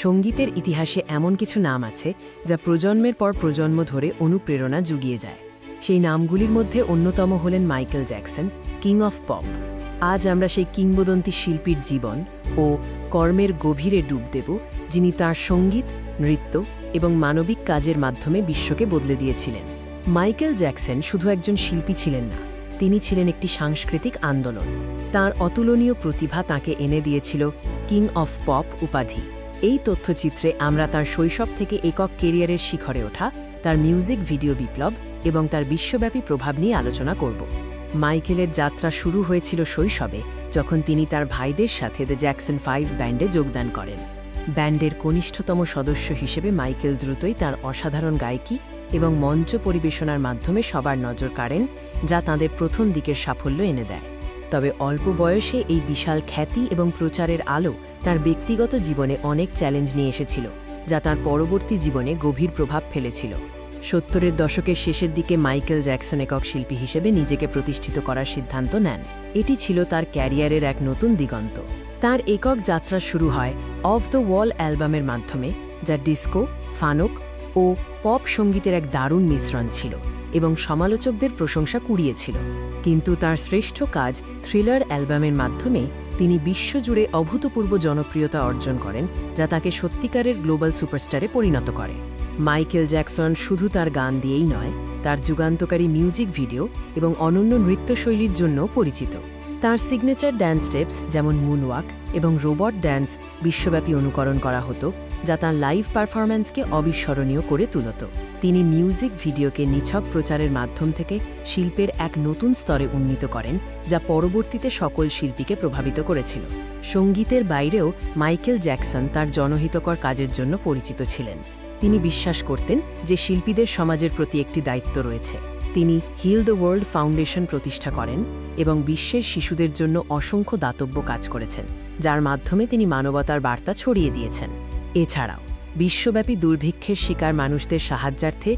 সঙ্গীতের ইতিহাসে এমন কিছু নাম আছে যা প্রজন্মের পর প্রজন্ম ধরে অনুপ্রেরণা জুগিয়ে যায়। সেই নামগুলির মধ্যে অন্যতম হলেন Michael Jackson, king of pop. আজ আমরা সেই কিংবদন্তি শিল্পীর জীবন ও কর্মের গভীরে ডুব দেব, যিনি তাঁর সঙ্গীত, নৃত্য এবং মানবিক কাজের মাধ্যমে বিশ্বকে বদলে দিয়েছিলেন। মাইকেল জ্যাকসন শুধু একজন শিল্পী ছিলেন না, তিনি ছিলেন একটি সাংস্কৃতিক আন্দোলন। তাঁর অতুলনীয় প্রতিভা তাঁকে এনে দিয়েছিল কিং অফ পপ উপাধি। এই তথ্যচিত্রে আমরা তার শৈশব থেকে একক কেরিয়ারের শিখরে ওঠা, তার মিউজিক ভিডিও বিপ্লব এবং তার বিশ্বব্যাপী প্রভাব নিয়ে আলোচনা করব। মাইকেলের যাত্রা শুরু হয়েছিল শৈশবে, যখন তিনি তার ভাইদের সাথে দ্য জ্যাকসন 5 ব্যান্ডে যোগদান করেন। ব্যান্ডের কনিষ্ঠতম সদস্য হিসেবে মাইকেল দ্রুতই তার অসাধারণ গায়কী এবং মঞ্চ পরিবেশনার মাধ্যমে সবার নজর কাড়েন, যা তাঁদের প্রথম দিকের সাফল্য এনে দেয়। তবে অল্প বয়সে এই বিশাল খ্যাতি এবং প্রচারের আলো তার ব্যক্তিগত জীবনে অনেক চ্যালেঞ্জ নিয়ে এসেছিল, যা তার পরবর্তী জীবনে গভীর প্রভাব ফেলেছিল। 70-এর দশকের শেষের দিকে মাইকেল জ্যাকসন একক শিল্পী হিসেবে নিজেকে প্রতিষ্ঠিত করার সিদ্ধান্ত নেন। এটি ছিল তার ক্যারিয়ারের এক নতুন দিগন্ত। তার একক যাত্রা শুরু হয় অফ দ্য ওয়াল অ্যালবামের মাধ্যমে, যা ডিস্কো, ফানক ও পপ সঙ্গীতের এক দারুণ মিশ্রণ ছিল এবং সমালোচকদের প্রশংসা কুড়িয়েছিল। কিন্তু তার শ্রেষ্ঠ কাজ থ্রিলার অ্যালবামের মাধ্যমে তিনি বিশ্বজুড়ে অভূতপূর্ব জনপ্রিয়তা অর্জন করেন, যা তাকে সত্যিকারের গ্লোবাল সুপারস্টারে পরিণত করে। মাইকেল জ্যাকসন শুধু তার গান দিয়েই নয়, তার যুগান্তকারী মিউজিক ভিডিও এবং অনন্য নৃত্যশৈলীর জন্য পরিচিত। তার সিগনেচার ড্যান্স স্টেপস যেমন মুনওয়াক এবং রোবট ড্যান্স বিশ্বব্যাপী অনুকরণ করা হতো, যা তাঁর লাইভ পারফরম্যান্সকে অবিস্মরণীয় করে তুলত। তিনি মিউজিক ভিডিওকে নিছক প্রচারের মাধ্যম থেকে শিল্পের এক নতুন স্তরে উন্নীত করেন, যা পরবর্তীতে সকল শিল্পীকে প্রভাবিত করেছিল। সঙ্গীতের বাইরেও মাইকেল জ্যাকসন তার জনহিতকর কাজের জন্য পরিচিত ছিলেন। তিনি বিশ্বাস করতেন যে শিল্পীদের সমাজের প্রতি একটি দায়িত্ব রয়েছে। তিনি হিল দ্য ওয়ার্ল্ড ফাউন্ডেশন প্রতিষ্ঠা করেন এবং বিশ্বের শিশুদের জন্য অসংখ্য দাতব্য কাজ করেছেন, যার মাধ্যমে তিনি মানবতার বার্তা ছড়িয়ে দিয়েছেন। এছাড়াও বিশ্বব্যাপী দুর্ভিক্ষের শিকার মানুষদের সাহায্যার্থে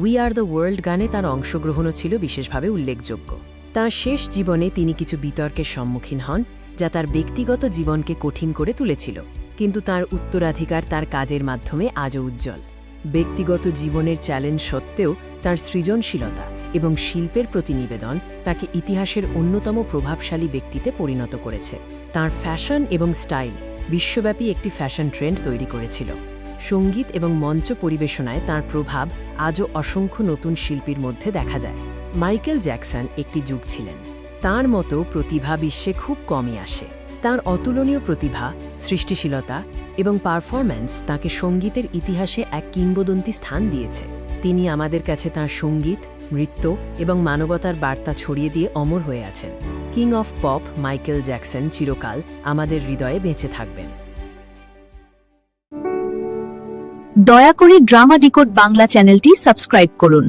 উই আর দ্য ওয়ার্ল্ড গানে তার অংশগ্রহণও ছিল বিশেষভাবে উল্লেখযোগ্য। তাঁর শেষ জীবনে তিনি কিছু বিতর্কের সম্মুখীন হন, যা তার ব্যক্তিগত জীবনকে কঠিন করে তুলেছিল, কিন্তু তার উত্তরাধিকার তার কাজের মাধ্যমে আজও উজ্জ্বল। ব্যক্তিগত জীবনের চ্যালেঞ্জ সত্ত্বেও তার সৃজনশীলতা এবং শিল্পের প্রতি নিবেদন তাকে ইতিহাসের অন্যতম প্রভাবশালী ব্যক্তিতে পরিণত করেছে। তাঁর ফ্যাশন এবং স্টাইল বিশ্বব্যাপী একটি ফ্যাশন ট্রেন্ড তৈরি করেছিল। সঙ্গীত এবং মঞ্চ পরিবেশনায় তাঁর প্রভাব আজও অসংখ্য নতুন শিল্পীর মধ্যে দেখা যায়। মাইকেল জ্যাকসন একটি যুগ ছিলেন। তাঁর মতো প্রতিভা বিশ্বে খুব কমই আসে। তাঁর অতুলনীয় প্রতিভা, সৃষ্টিশীলতা এবং পারফরম্যান্স তাঁকে সঙ্গীতের ইতিহাসে এক কিংবদন্তি স্থান দিয়েছে। তিনি আমাদের কাছে তাঁর সঙ্গীত, নৃত্য এবং মানবতার বার্তা ছড়িয়ে দিয়ে অমর হয়ে আছেন। King of pop Michael Jackson চিরকাল আমাদের হৃদয়ে বেঁচে থাকবেন। দয়া করে ড্রামা ডিকোড বাংলা চ্যানেলটি সাবস্ক্রাইব করুন।